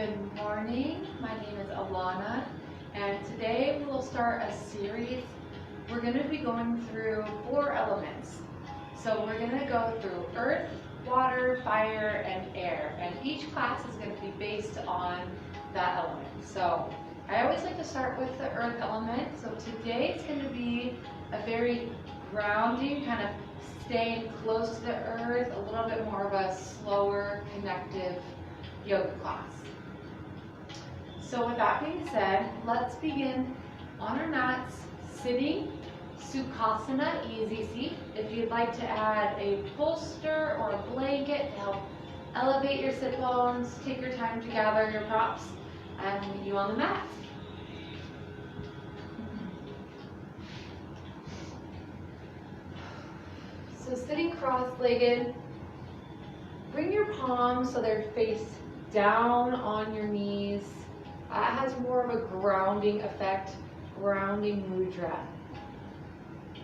Good morning, my name is ALANNA, and today we will start a series. We're going to be going through 4 elements. So we're going to go through earth, water, fire, and air, and each class is going to be based on that element. So I always like to start with the earth element. So today it's going to be a very grounding, kind of staying close to the earth, a little bit more of a slower, connective yoga class. So with that being said, let's begin on our mats, sitting, Sukhasana, easy seat. If you'd like to add a bolster or a blanket to help elevate your sit bones, take your time to gather your props and meet you on the mat. So sitting cross-legged, bring your palms so they're face down on your knees. That has more of a grounding effect, grounding mudra.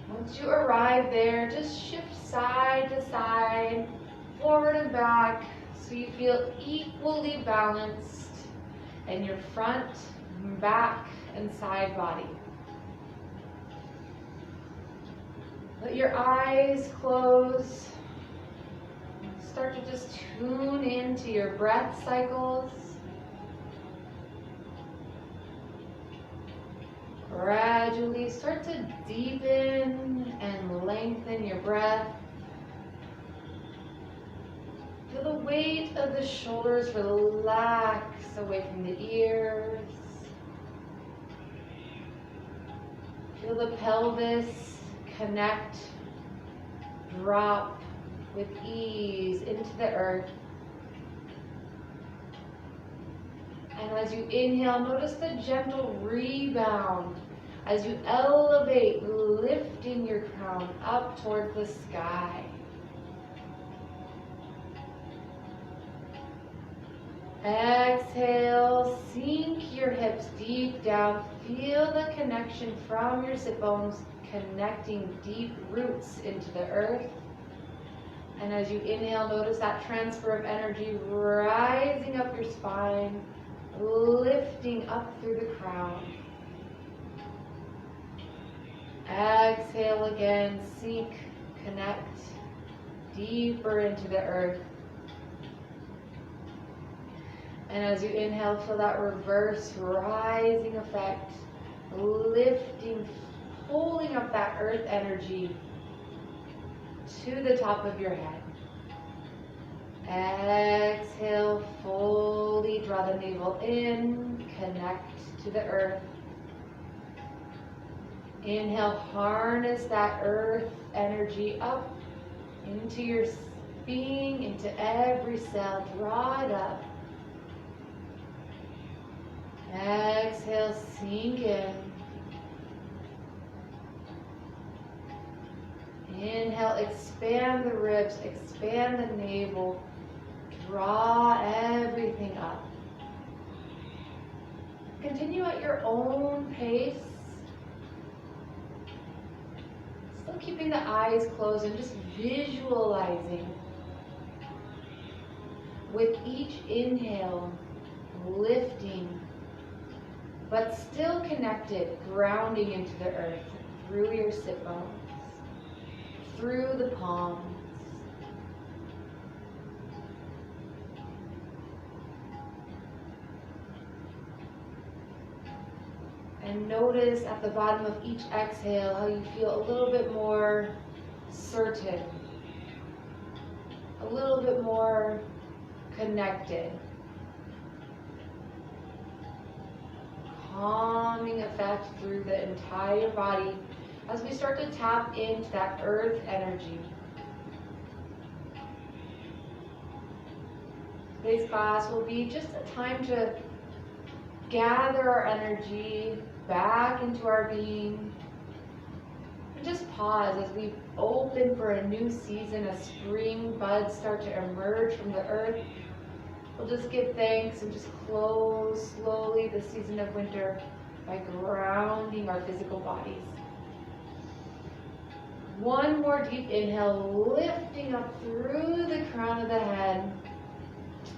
Once you arrive there, just shift side to side, forward and back, so you feel equally balanced in your front, back, and side body. Let your eyes close. Start to just tune into your breath cycles. Gradually start to deepen and lengthen your breath. Feel the weight of the shoulders relax away from the ears. Feel the pelvis connect, drop with ease into the earth. And as you inhale, notice the gentle rebound as you elevate, lifting your crown up towards the sky. Exhale, sink your hips deep down. Feel the connection from your sit bones, connecting deep roots into the earth. And as you inhale, notice that transfer of energy rising up your spine, lifting up through the crown. Exhale again, sink, connect deeper into the earth. And as you inhale, feel that reverse rising effect, lifting, pulling up that earth energy to the top of your head. Exhale, fully draw the navel in, connect to the earth. Inhale, harness that earth energy up into your being, into every cell. Draw it up. Exhale, sink in. Inhale, expand the ribs, expand the navel. Draw everything up. Continue at your own pace. Still keeping the eyes closed and just visualizing. With each inhale, lifting, but still connected, grounding into the earth through your sit bones, through the palms. And notice at the bottom of each exhale how you feel a little bit more certain, a little bit more connected. Calming effect through the entire body as we start to tap into that earth energy. Today's class will be just a time to gather our energy back into our being and just pause as we open for a new season as spring buds start to emerge from the earth. We'll just give thanks and just close slowly the season of winter by grounding our physical bodies. One more deep inhale, lifting up through the crown of the head.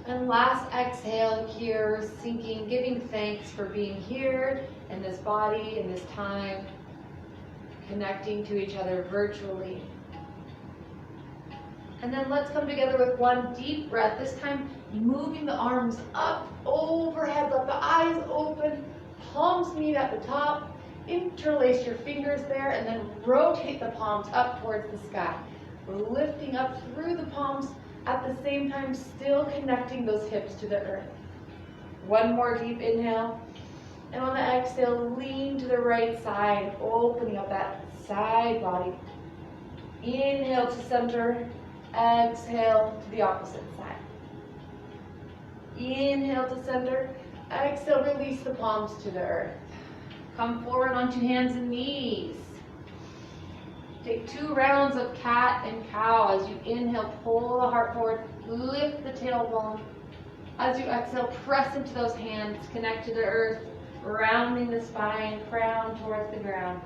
And last exhale here, sinking, giving thanks for being here in this body, in this time, connecting to each other virtually. And then let's come together with one deep breath, this time moving the arms up, overhead, let the eyes open, palms meet at the top, interlace your fingers there, and then rotate the palms up towards the sky. We're lifting up through the palms, at the same time still connecting those hips to the earth. One more deep inhale, and on the exhale, lean to the right side, opening up that side body. Inhale to center, exhale to the opposite side. Inhale to center, exhale, release the palms to the earth. Come forward onto hands and knees. Take 2 rounds of cat and cow. As you inhale, pull the heart forward, lift the tailbone. As you exhale, press into those hands, connect to the earth, rounding the spine, crown towards the ground.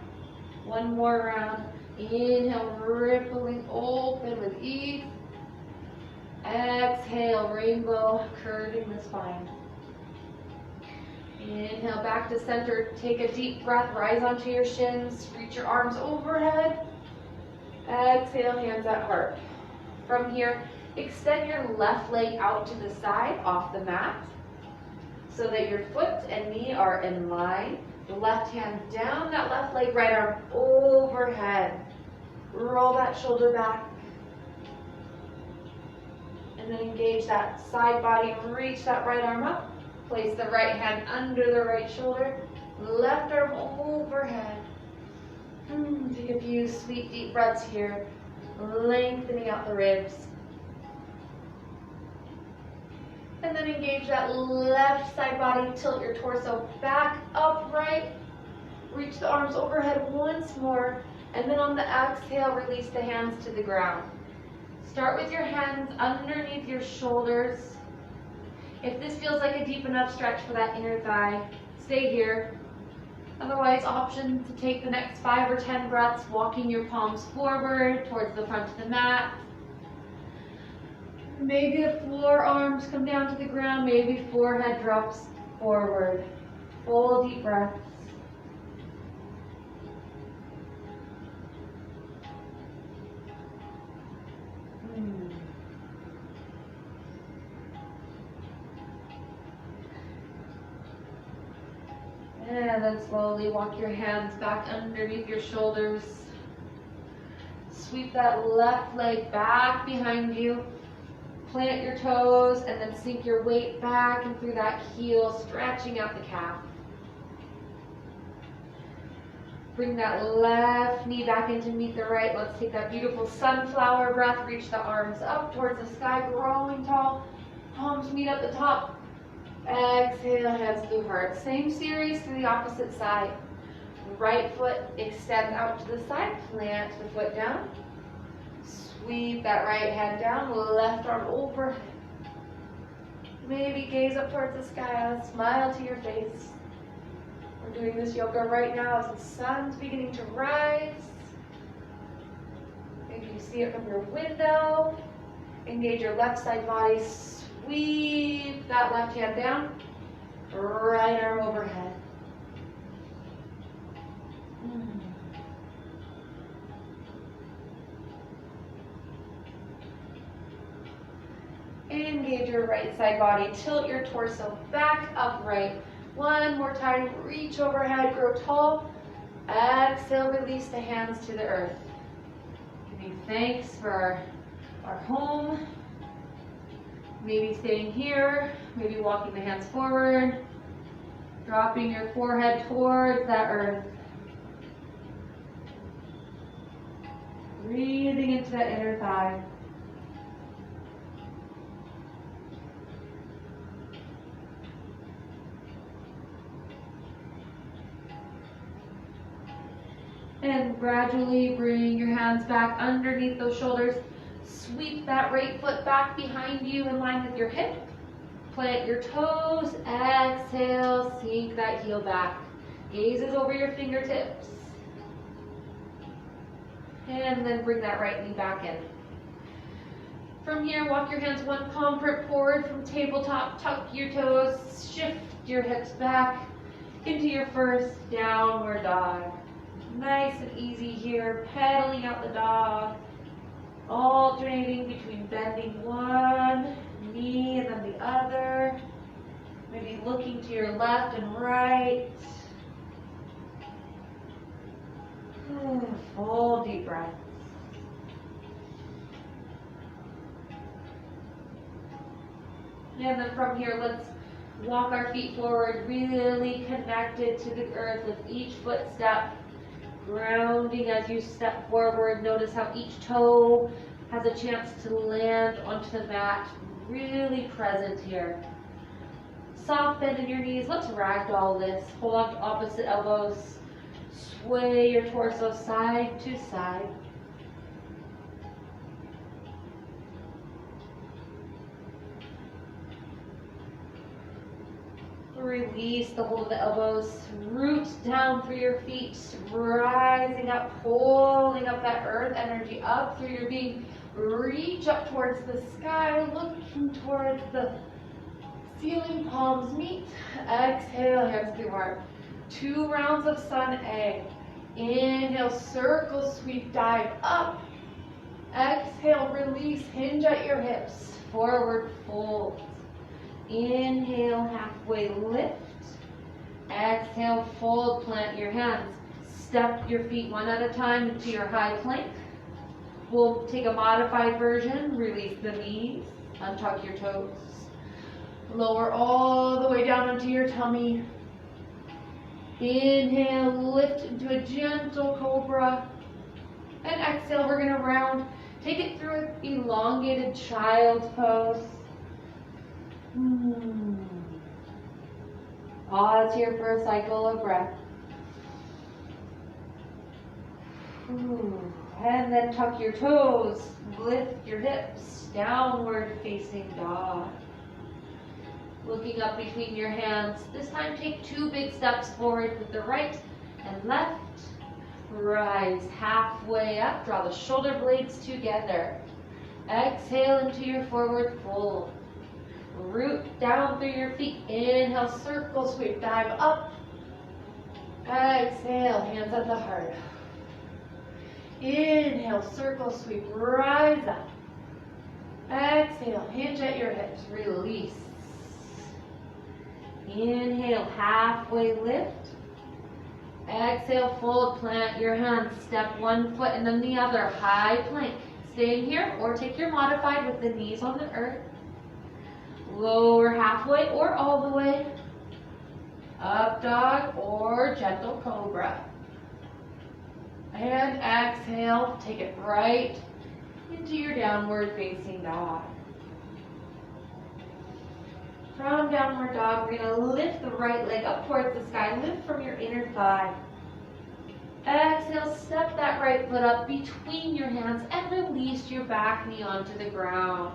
One more round. Inhale, rippling open with ease. Exhale, rainbow, curving the spine. Inhale, back to center. Take a deep breath, rise onto your shins, reach your arms overhead. Exhale, hands at heart. From here, extend your left leg out to the side off the mat so that your foot and knee are in line. The left hand down that left leg, right arm overhead. Roll that shoulder back. And then engage that side body, reach that right arm up. Place the right hand under the right shoulder. Left arm overhead. Take a few sweet deep breaths here, lengthening out the ribs. And then engage that left side body, tilt your torso back upright. Reach the arms overhead once more, and then on the exhale, release the hands to the ground. Start with your hands underneath your shoulders. If this feels like a deep enough stretch for that inner thigh, stay here. Otherwise, option to take the next 5 or 10 breaths, walking your palms forward towards the front of the mat. Maybe the forearms come down to the ground, maybe forehead drops forward. Full deep breaths. And then slowly walk your hands back underneath your shoulders. Sweep that left leg back behind you. Plant your toes and then sink your weight back and through that heel, stretching out the calf. Bring that left knee back in to meet the right. Let's take that beautiful sunflower breath. Reach the arms up towards the sky, growing tall. Palms meet at the top. Exhale, hands to heart. Same series to the opposite side. Right foot extends out to the side. Plant the foot down. Sweep that right hand down. Left arm overhead. Maybe gaze up towards the sky. Smile to your face. We're doing this yoga right now as the sun's beginning to rise. Maybe you see it from your window. Engage your left side body. Sweep that left hand down. Right arm overhead. Engage your right side body. Tilt your torso back upright. One more time. Reach overhead. Grow tall. Exhale. Release the hands to the earth. Giving thanks for our home. Maybe staying here. Maybe walking the hands forward. Dropping your forehead towards that earth. Breathing into that inner thigh. And gradually bring your hands back underneath those shoulders. Sweep that right foot back behind you in line with your hip. Plant your toes. Exhale, sink that heel back. Gazes over your fingertips. And then bring that right knee back in. From here, walk your hands one palm print forward from tabletop, tuck your toes, shift your hips back into your first downward dog. Nice and easy here, pedaling out the dog, alternating between bending one knee and then the other, maybe looking to your left and right. Full deep breath. And then from here, let's walk our feet forward, really connected to the earth with each footstep, grounding as you step forward. Notice how each toe has a chance to land onto the mat, really present here. Soft bend in your knees. Let's ragdoll this. Hold on to opposite elbows. Sway your torso side to side. Release the hold of the elbows, root down through your feet, rising up, pulling up that earth energy up through your being. Reach up towards the sky, looking towards the ceiling, palms meet. Exhale, hands through heart. 2 rounds of sun A. Inhale, circle sweep, dive up. Exhale, release, hinge at your hips, forward fold. Inhale, halfway lift. Exhale, fold, plant your hands. Step your feet one at a time into your high plank. We'll take a modified version, release the knees, untuck your toes. Lower all the way down onto your tummy. Inhale, lift into a gentle cobra. And exhale, we're gonna round. Take it through an elongated child's pose. Pause here for a cycle of breath. And then tuck your toes, lift your hips, downward facing dog. Looking up between your hands. This time take 2 big steps forward with the right and left. Rise halfway up, draw the shoulder blades together. Exhale into your forward fold. Root down through your feet. Inhale, circle sweep, dive up. Exhale, hands at the heart. Inhale, circle sweep, rise up. Exhale, hinge at your hips, release. Inhale, halfway lift. Exhale, fold, plant your hands. Step one foot and then the other, high plank. Stay in here or take your modified with the knees on the earth. Lower halfway or all the way. Up dog or gentle cobra. And exhale, take it right into your downward facing dog. From downward dog, we're going to lift the right leg up towards the sky. Lift from your inner thigh. Exhale, step that right foot up between your hands and release your back knee onto the ground.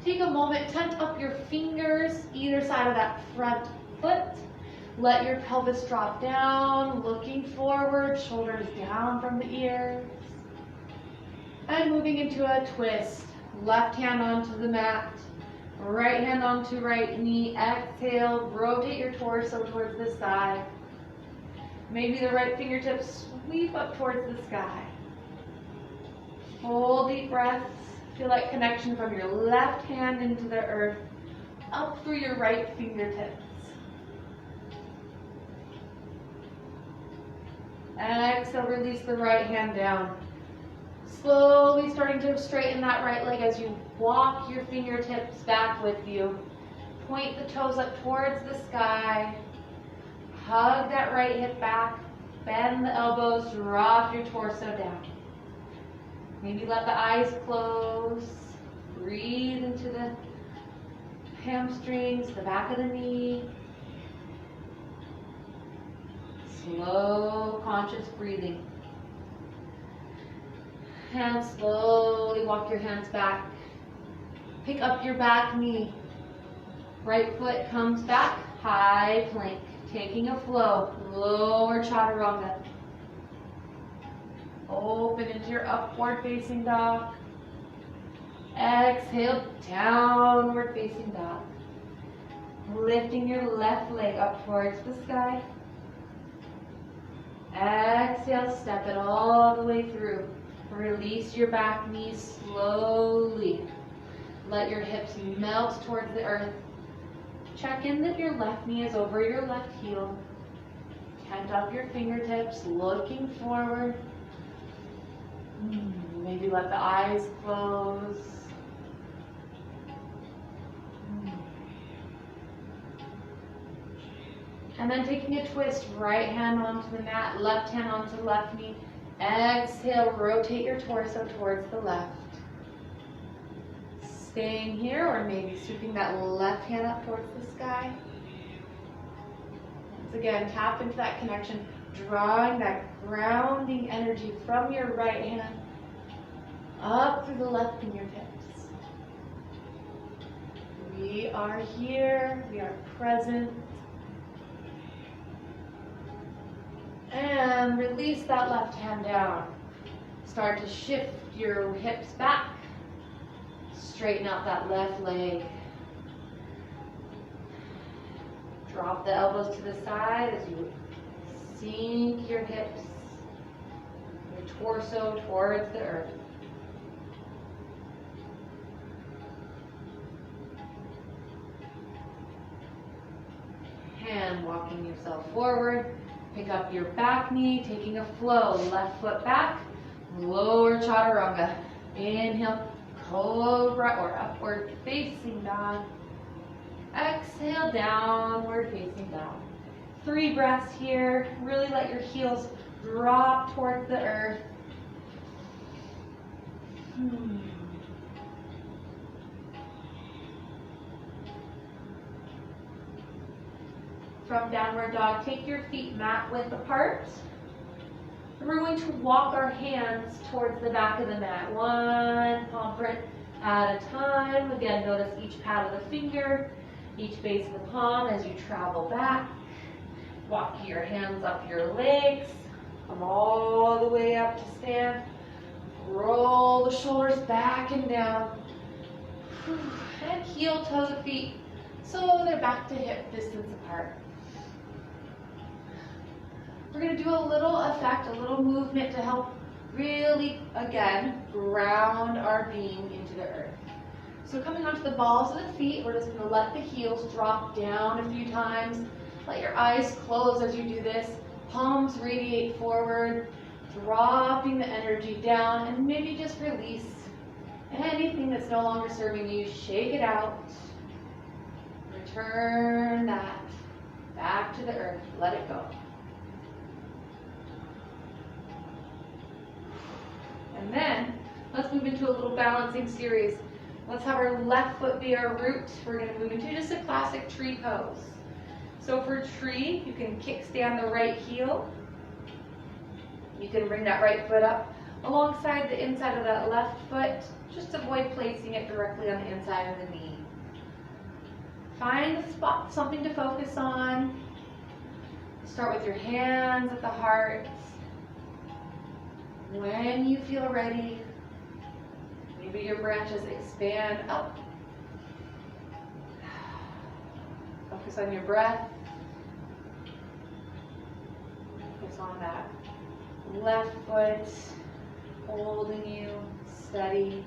Take a moment, tent up your fingers either side of that front foot. Let your pelvis drop down, looking forward, shoulders down from the ears. And moving into a twist. Left hand onto the mat, right hand onto right knee. Exhale, rotate your torso towards the sky. Maybe the right fingertips sweep up towards the sky. Full deep breaths. Feel like connection from your left hand into the earth, up through your right fingertips. Exhale, release the right hand down. Slowly starting to straighten that right leg as you walk your fingertips back with you. Point the toes up towards the sky. Hug that right hip back. Bend the elbows, drop your torso down. Maybe let the eyes close. Breathe into the hamstrings, the back of the knee. Slow, conscious breathing. And slowly walk your hands back. Pick up your back knee. Right foot comes back, high plank. Taking a flow, lower chaturanga. Open into your upward facing dog. Exhale, downward facing dog. Lifting your left leg up towards the sky. Exhale, step it all the way through. Release your back knee slowly. Let your hips melt towards the earth. Check in that your left knee is over your left heel. Tent up your fingertips, looking forward. Maybe let the eyes close. And then taking a twist, right hand onto the mat, left hand onto the left knee. Exhale, rotate your torso towards the left. Staying here, or maybe sweeping that left hand up towards the sky. Once again, tap into that connection, drawing that grounding energy from your right hand up through the left fingertips. We are here, we are present. And release that left hand down. Start to shift your hips back. Straighten out that left leg. Drop the elbows to the side as you sink your hips, your torso towards the earth. Hand walking yourself forward. Pick up your back knee, taking a flow. Left foot back, lower chaturanga. Inhale, cobra or upward facing dog. Exhale, downward facing dog. 3 breaths here. Really let your heels drop towards the earth. From downward dog, take your feet mat width apart. And we're going to walk our hands towards the back of the mat. One palm print at a time. Again, notice each pad of the finger, each base of the palm as you travel back. Walk your hands up your legs. Come all the way up to stand. Roll the shoulders back and down. And heel toes of feet so they're back to hip distance apart. We're going to do a little effect, a little movement to help really, again, ground our being into the earth. So coming onto the balls of the feet, we're just going to let the heels drop down a few times. Let your eyes close as you do this. Palms radiate forward, dropping the energy down, and maybe just release anything that's no longer serving you. Shake it out. Return that back to the earth. Let it go. And then, let's move into a little balancing series. Let's have our left foot be our root. We're going to move into just a classic tree pose. So for tree, you can kickstand the right heel. You can bring that right foot up alongside the inside of that left foot. Just avoid placing it directly on the inside of the knee. Find the spot, something to focus on. Start with your hands at the heart. When you feel ready, maybe your branches expand up. Focus on your breath. Focus on that left foot holding you steady.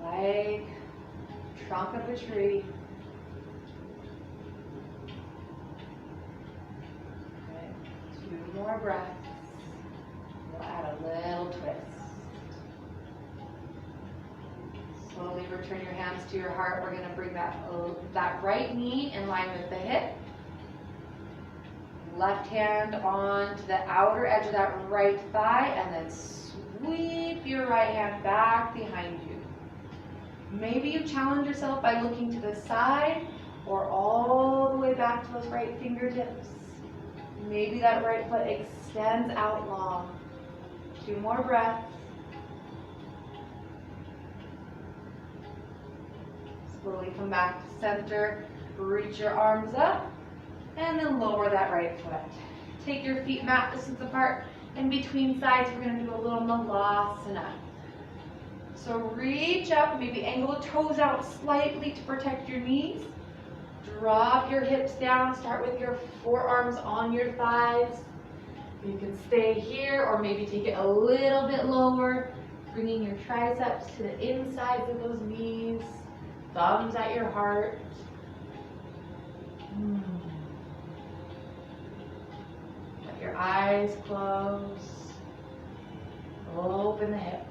Like trunk of a tree. More breaths. We'll add a little twist. Slowly return your hands to your heart. We're going to bring that right knee in line with the hip. Left hand onto the outer edge of that right thigh, and then sweep your right hand back behind you. Maybe you challenge yourself by looking to the side or all the way back to those right fingertips. Maybe that right foot extends out long. 2 more breaths. Slowly come back to center. Reach your arms up. And then lower that right foot. Take your feet mat distance apart. In between sides, we're going to do a little Malasana. So reach up, maybe angle the toes out slightly to protect your knees. Drop your hips down, start with your forearms on your thighs. You can stay here or maybe take it a little bit lower, bringing your triceps to the insides of those knees, thumbs at your heart. Let your eyes close. Open the hips.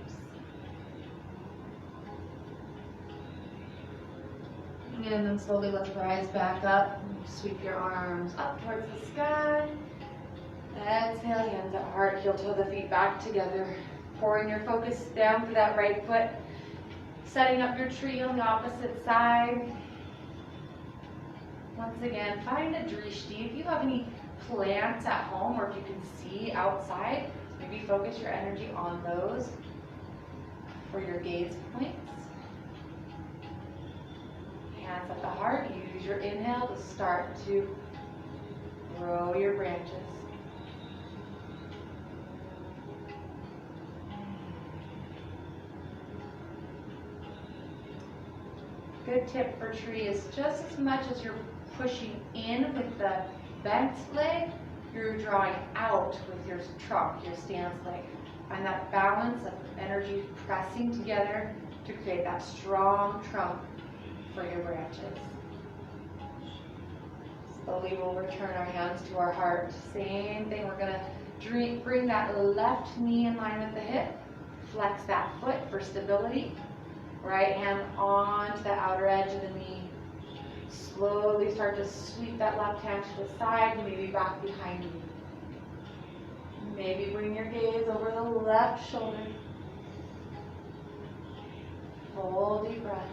And then slowly let's rise back up. Sweep your arms up towards the sky. Exhale, hands at heart, heel toe the feet back together. Pouring your focus down for that right foot. Setting up your tree on the opposite side. Once again, find a drishti. If you have any plants at home or if you can see outside, maybe focus your energy on those for your gaze points. Hands at the heart. Use your inhale to start to grow your branches. Good tip for tree is just as much as you're pushing in with the bent leg, you're drawing out with your trunk, your stance leg. Find that balance of energy pressing together to create that strong trunk for your branches. Slowly we'll return our hands to our heart. Same thing, we're going to bring that left knee in line with the hip. Flex that foot for stability. Right hand onto the outer edge of the knee. Slowly start to sweep that left hand to the side, maybe back behind you. Maybe bring your gaze over the left shoulder. Full deep breath.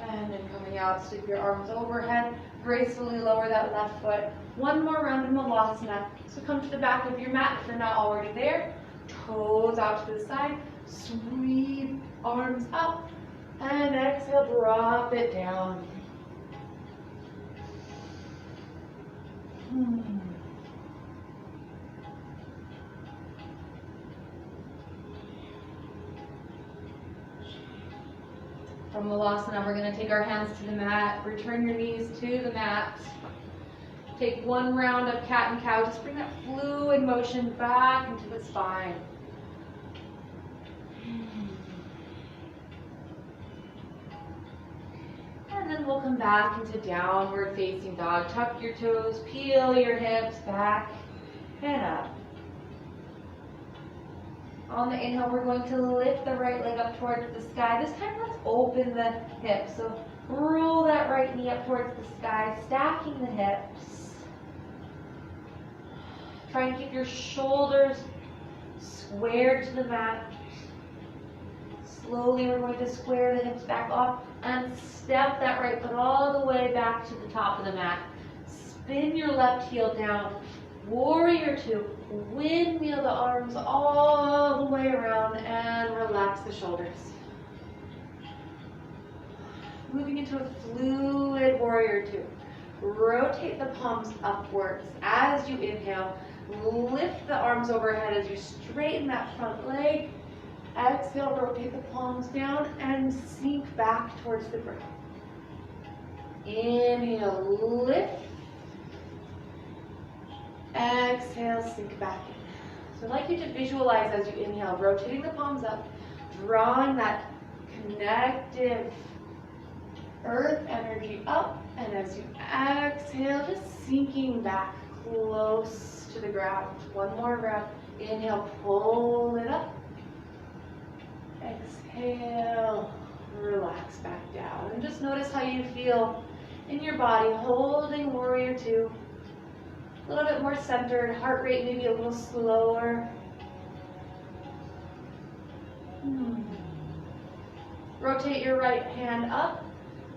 And then coming out, sweep your arms overhead. Gracefully lower that left foot. One more round of Malasana. So come to the back of your mat if you're not already there. Toes out to the side. Sweep arms up. And exhale, drop it down. From Malasana, we're going to take our hands to the mat. Return your knees to the mat. Take one round of cat and cow. Just bring that fluid motion back into the spine. And then we'll come back into downward facing dog. Tuck your toes, peel your hips back and up. On the inhale, we're going to lift the right leg up towards the sky. This time, let's open the hips. So roll that right knee up towards the sky, stacking the hips. Try and keep your shoulders squared to the mat. Slowly, we're going to square the hips back off and step that right foot all the way back to the top of the mat. Spin your left heel down. Warrior two. Windmill the arms all the way around and relax the shoulders. Moving into a fluid warrior two. Rotate the palms upwards as you inhale. Lift the arms overhead as you straighten that front leg. Exhale, rotate the palms down and sink back towards the ground. Inhale, lift. Exhale, sink back in. So I'd like you to visualize as you inhale, rotating the palms up, drawing that connective earth energy up, and as you exhale, just sinking back close to the ground. One more breath. Inhale, pull it up. Exhale, relax back down. And just notice how you feel in your body, holding warrior two. A little bit more centered, heart rate maybe a little slower. Rotate your right hand up,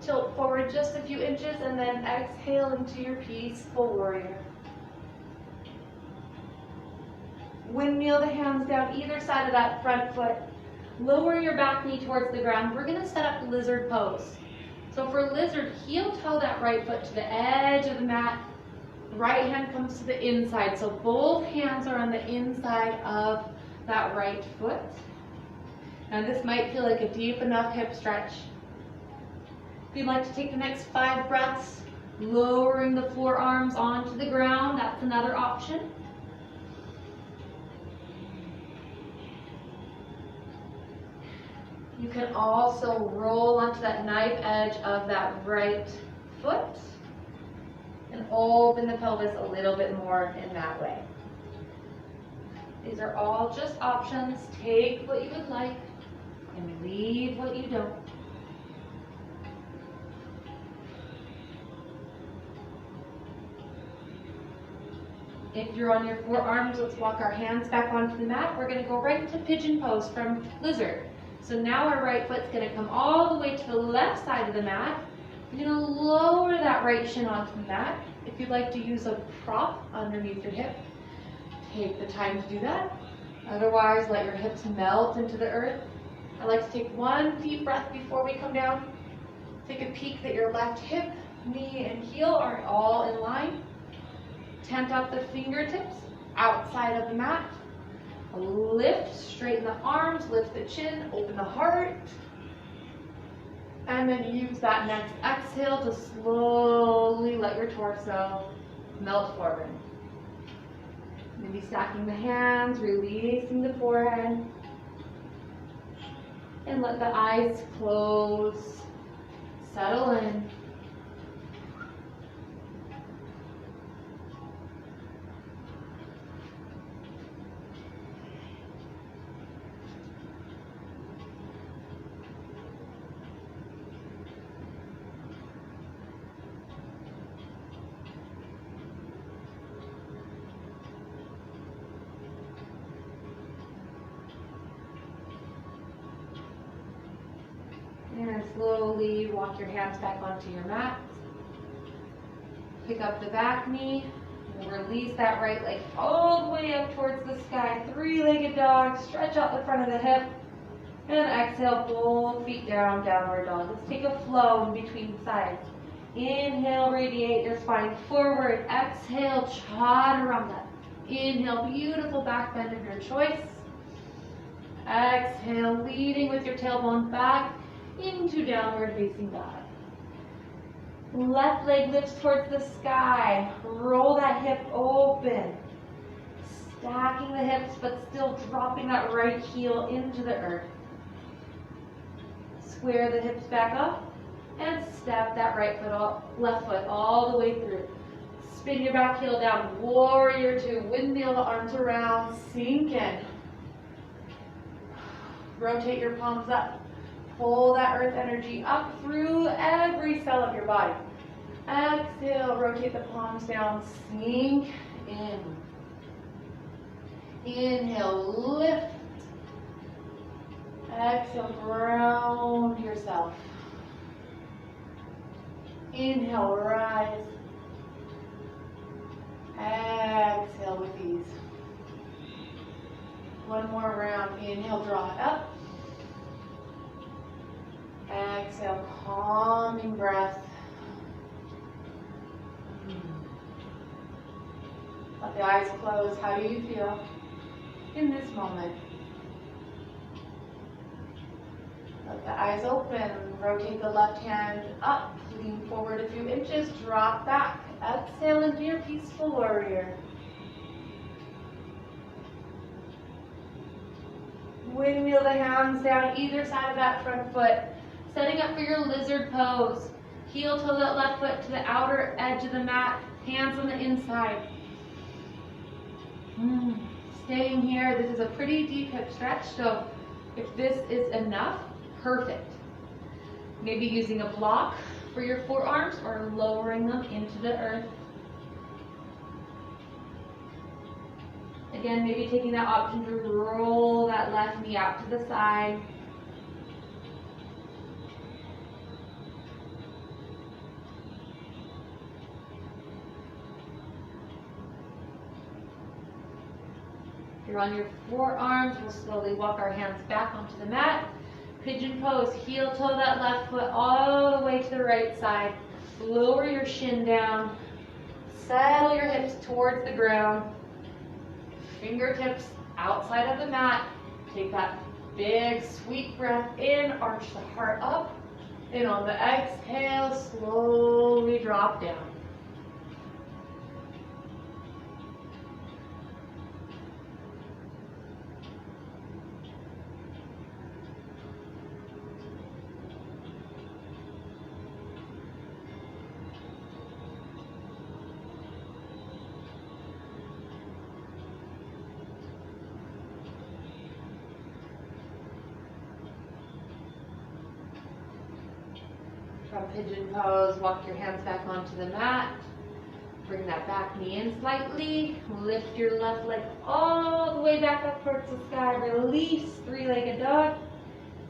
tilt forward just a few inches, and then exhale into your peaceful warrior. Windmill the hands down either side of that front foot. Lower your back knee towards the ground. We're going to set up lizard pose. So for lizard, heel toe that right foot to the edge of the mat. Right hand comes to the inside, so both hands are on the inside of that right foot. And this might feel like a deep enough hip stretch. If you'd like to take the next 5 breaths, lowering the forearms onto the ground, that's another option. You can also roll onto that knife edge of that right foot and open the pelvis a little bit more in that way. These are all just options. Take what you would like and leave what you don't. If you're on your forearms, let's walk our hands back onto the mat. We're going to go right into Pigeon Pose from Lizard. So now our right foot's going to come all the way to the left side of the mat. You're going to lower that right shin onto the mat. If you'd like to use a prop underneath your hip, take the time to do that. Otherwise, let your hips melt into the earth. I like to take one deep breath before we come down. Take a peek that your left hip, knee, and heel are all in line. Tent up the fingertips outside of the mat. Lift, straighten the arms, lift the chin, open the heart. And then use that next exhale to slowly let your torso melt forward. Maybe stacking the hands, releasing the forehead. And let the eyes close, settle in. And slowly walk your hands back onto your mat. Pick up the back knee and release that right leg all the way up towards the sky. 3-legged dog. Stretch out the front of the hip. And exhale, both feet down, downward dog. Let's take a flow in between sides. Inhale, radiate your spine forward. Exhale, chaturanga. Inhale, beautiful back bend of your choice. Exhale, leading with your tailbone back into downward facing dog. Left leg lifts towards the sky. Roll that hip open. Stacking the hips, but still dropping that right heel into the earth. Square the hips back up and step that right foot, left foot all the way through. Spin your back heel down. Warrior 2. Windmill the arms around. Sink in. Rotate your palms up. Pull that earth energy up through every cell of your body. Exhale, rotate the palms down, sink in. Inhale, lift. Exhale, ground yourself. Inhale, rise. Exhale with ease. One more round. Inhale, draw it up. Exhale, calming breath. Let the eyes close. How do you feel in this moment? Let the eyes open. Rotate the left hand up. Lean forward a few inches. Drop back. Exhale into your peaceful warrior. Windmill the hands down either side of that front foot. Setting up for your lizard pose. Heel toe that left foot to the outer edge of the mat. Hands on the inside. Staying here. This is a pretty deep hip stretch, so if this is enough, perfect. Maybe using a block for your forearms or lowering them into the earth. Again, maybe taking that option to roll that left knee out to the side. If you're on your forearms, we'll slowly walk our hands back onto the mat. Pigeon pose, heel toe that left foot all the way to the right side. Lower your shin down. settle your hips towards the ground. Fingertips outside of the mat. Take that big, sweet breath in, arch the heart up. And on the exhale, slowly drop down. From Pigeon Pose, walk your hands back onto the mat. Bring that back knee in slightly. Lift your left leg all the way back up towards the sky. Release, three-legged dog.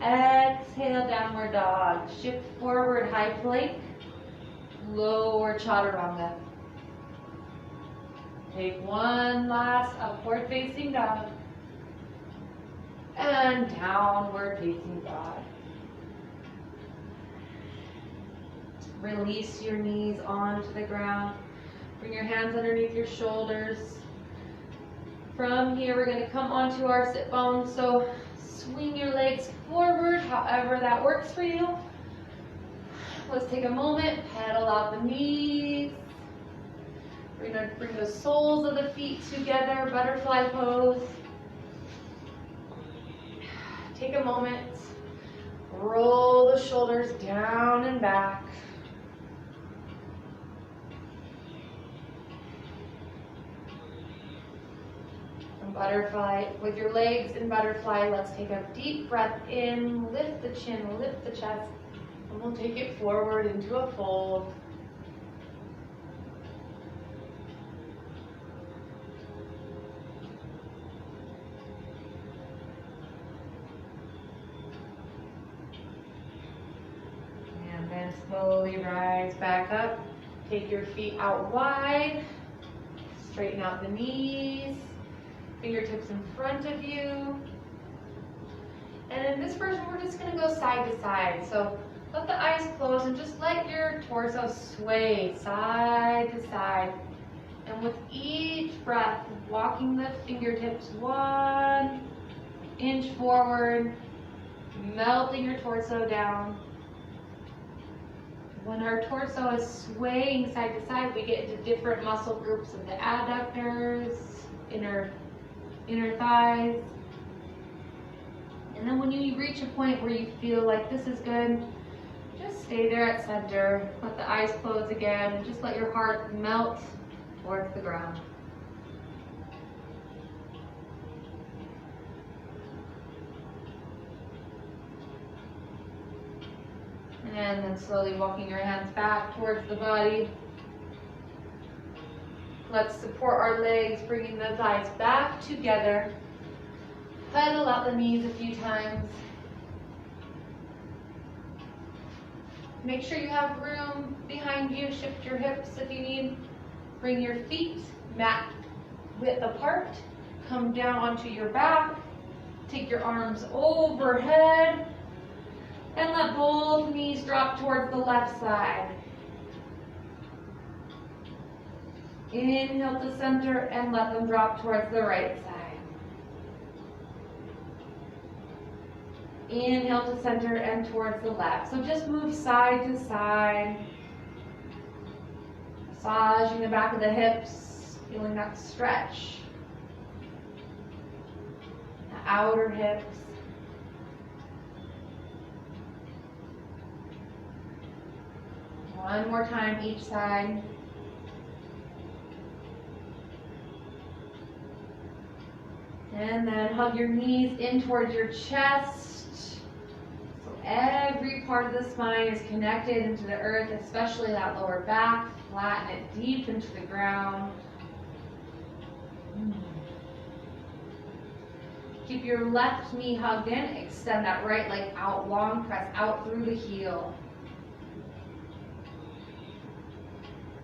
Exhale, downward dog. Shift forward, high plank. Lower chaturanga. Take one last upward facing dog. And downward facing dog. Release your knees onto the ground. Bring your hands underneath your shoulders. From here, we're going to come onto our sit bones. So swing your legs forward, however that works for you. Let's take a moment, pedal out the knees. We're going to bring the soles of the feet together, butterfly pose. Take a moment, roll the shoulders down and back. Butterfly, with your legs in butterfly, let's take a deep breath in, lift the chin, lift the chest, and we'll take it forward into a fold. And then slowly rise back up. Take your feet out wide, straighten out the knees. Fingertips in front of you. And in this version, we're just going to go side to side. So let the eyes close and just let your torso sway side to side. And with each breath, walking the fingertips 1 inch forward, melting your torso down. When our torso is swaying side to side, we get into different muscle groups of the adductors, inner thighs. And then when you reach a point where you feel like this is good, just stay there at center. Let the eyes close again and just let your heart melt towards the ground. And then slowly walking your hands back towards the body. Let's support our legs, bringing the thighs back together. Pedal out the knees a few times. Make sure you have room behind you. Shift your hips if you need. Bring your feet mat width apart. Come down onto your back. Take your arms overhead. And let both knees drop towards the left side. Inhale to center and let them drop towards the right side. Inhale to center and towards the left. So just move side to side. Massaging the back of the hips, feeling that stretch. The outer hips. One more time each side. And then hug your knees in towards your chest. So every part of the spine is connected into the earth, especially that lower back. Flatten it deep into the ground. Keep your left knee hugged in. Extend that right leg out long. Press out through the heel.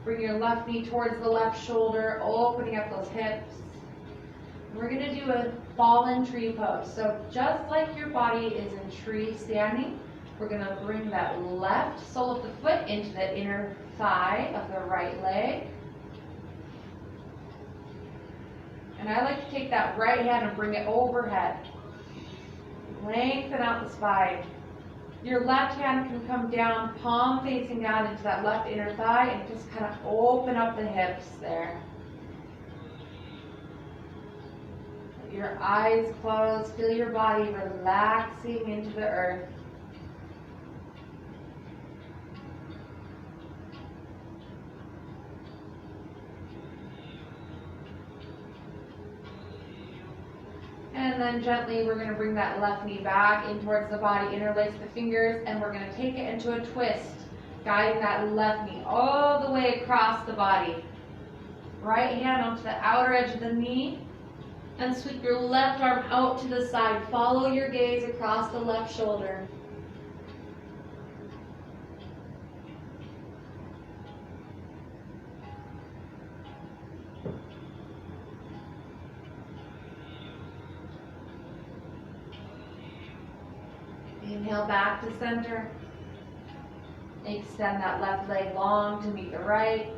Bring your left knee towards the left shoulder, opening up those hips. We're going to do a fallen tree pose. So just like your body is in tree standing, we're going to bring that left sole of the foot into the inner thigh of the right leg. I like to take that right hand and bring it overhead. Lengthen out the spine. Your left hand can come down, palm facing down into that left inner thigh, and just kind of open up the hips there. Let your eyes closed, feel your body relaxing into the earth. And then gently, we're going to bring that left knee back in towards the body, interlace the fingers, and we're going to take it into a twist, guiding that left knee all the way across the body. Right hand onto the outer edge of the knee, and sweep your left arm out to the side. Follow your gaze across the left shoulder. Inhale back to center. Extend that left leg long to meet the right.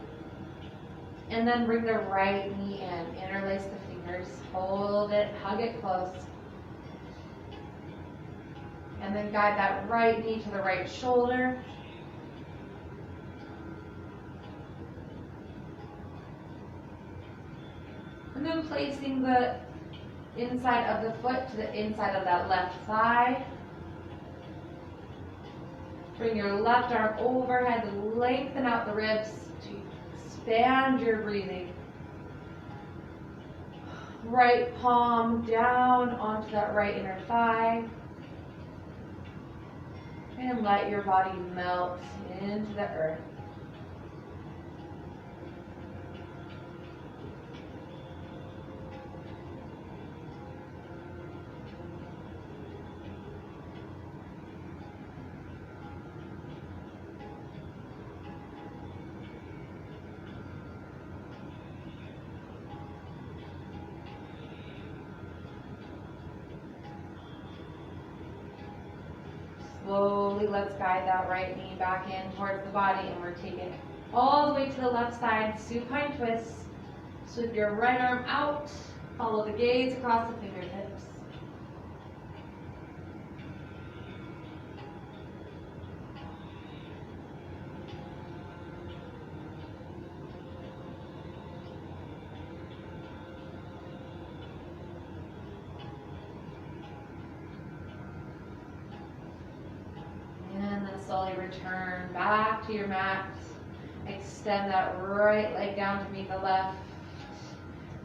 And then bring the right knee in. Interlace the fingers. Hold it. Hug it close. And then guide that right knee to the right shoulder. And then placing the inside of the foot to the inside of that left thigh. Bring your left arm overhead, lengthen out the ribs to expand your breathing. Right palm down onto that right inner thigh. And let your body melt into the earth. Slowly, let's guide that right knee back in towards the body, and we're taking it all the way to the left side, supine twist. Sweep your right arm out, follow the gaze across the fingertips. Slowly return back to your mat. Extend that right leg down to meet the left.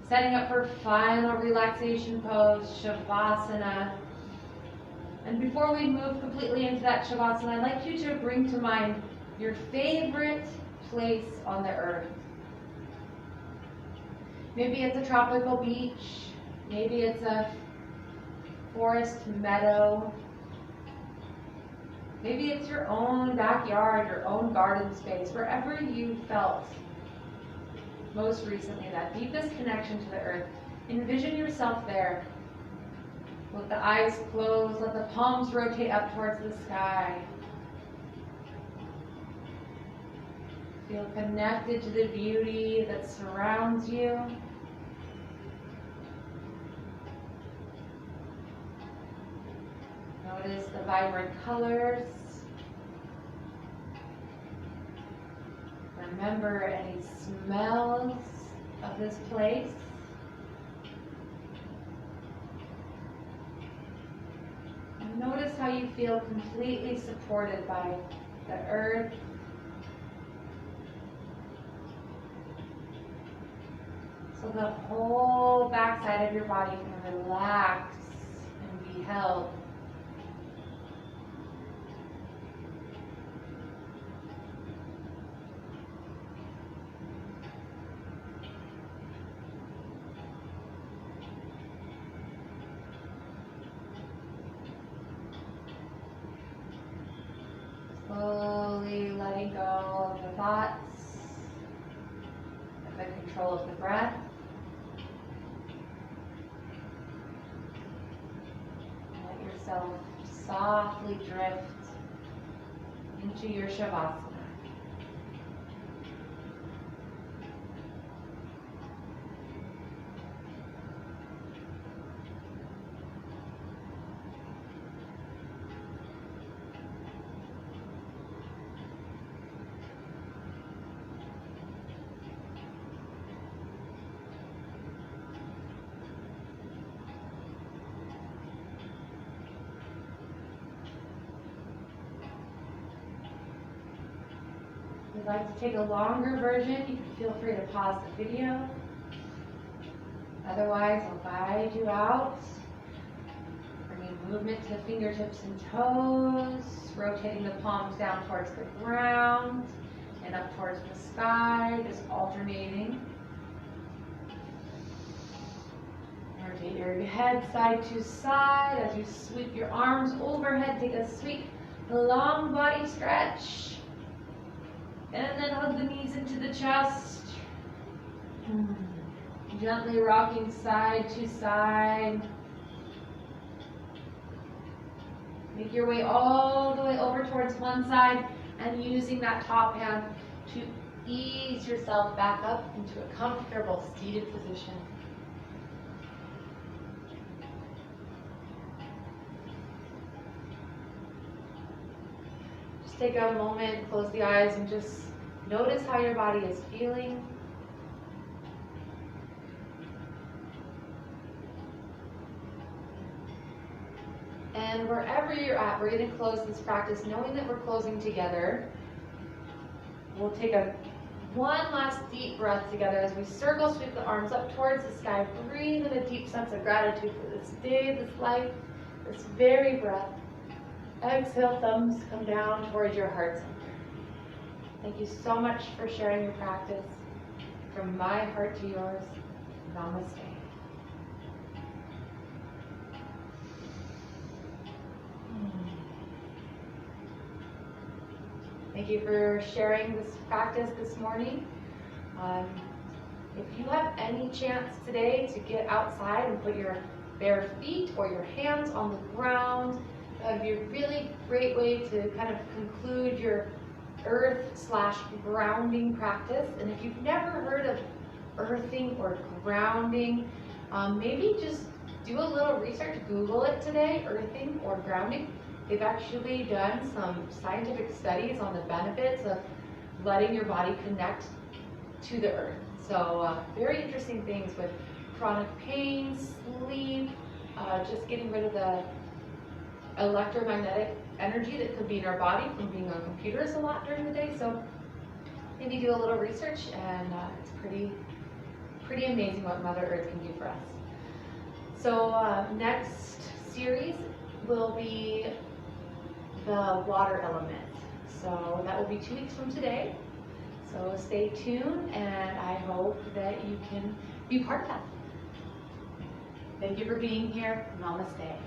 Setting up for final relaxation pose, Shavasana. And before we move completely into that Shavasana, I'd like you to bring to mind your favorite place on the earth. Maybe it's a tropical beach. Maybe it's a forest meadow. Maybe it's your own backyard, your own garden space, wherever you felt most recently that deepest connection to the earth. Envision yourself there. Let the eyes close, let the palms rotate up towards the sky. Feel connected to the beauty that surrounds you. Notice the vibrant colors. Remember any smells of this place. And notice how you feel completely supported by the earth. So the whole backside of your body can relax and be held. Slowly letting go of the thoughts, of the control of the breath. Let yourself softly drift into your Shavasana. like to take a longer version, you can feel free to pause the video. Otherwise, I'll guide you out. Bringing movement to the fingertips and toes, rotating the palms down towards the ground and up towards the sky, just alternating. Rotate your head side to side as you sweep your arms overhead. Take a sweet long body stretch. And then hug the knees into the chest. Gently rocking side to side. Make your way all the way over towards one side and using that top hand to ease yourself back up into a comfortable seated position. Just take a moment, close the eyes, and just notice how your body is feeling. And wherever you're at, we're going to close this practice knowing that we're closing together. We'll take one last deep breath together as we circle sweep the arms up towards the sky. Breathe in a deep sense of gratitude for this day, this life, this very breath. Exhale, thumbs come down towards your heart center. Thank you so much for sharing your practice. From my heart to yours, namaste. Thank you for sharing this practice this morning. If you have any chance today to get outside and put your bare feet or your hands on the ground, that would be a really great way to kind of conclude your earth/grounding practice. And if you've never heard of earthing or grounding, maybe just do a little research, Google it today, earthing or grounding. They've actually done some scientific studies on the benefits of letting your body connect to the earth. So very interesting things with chronic pain, sleep, just getting rid of the electromagnetic energy that could be in our body from being on computers a lot during the day. So maybe do a little research, and it's pretty amazing what Mother Earth can do for us. So next series will be the water element. So that will be 2 weeks from today. So stay tuned, and I hope that you can be part of that. Thank you for being here. Namaste.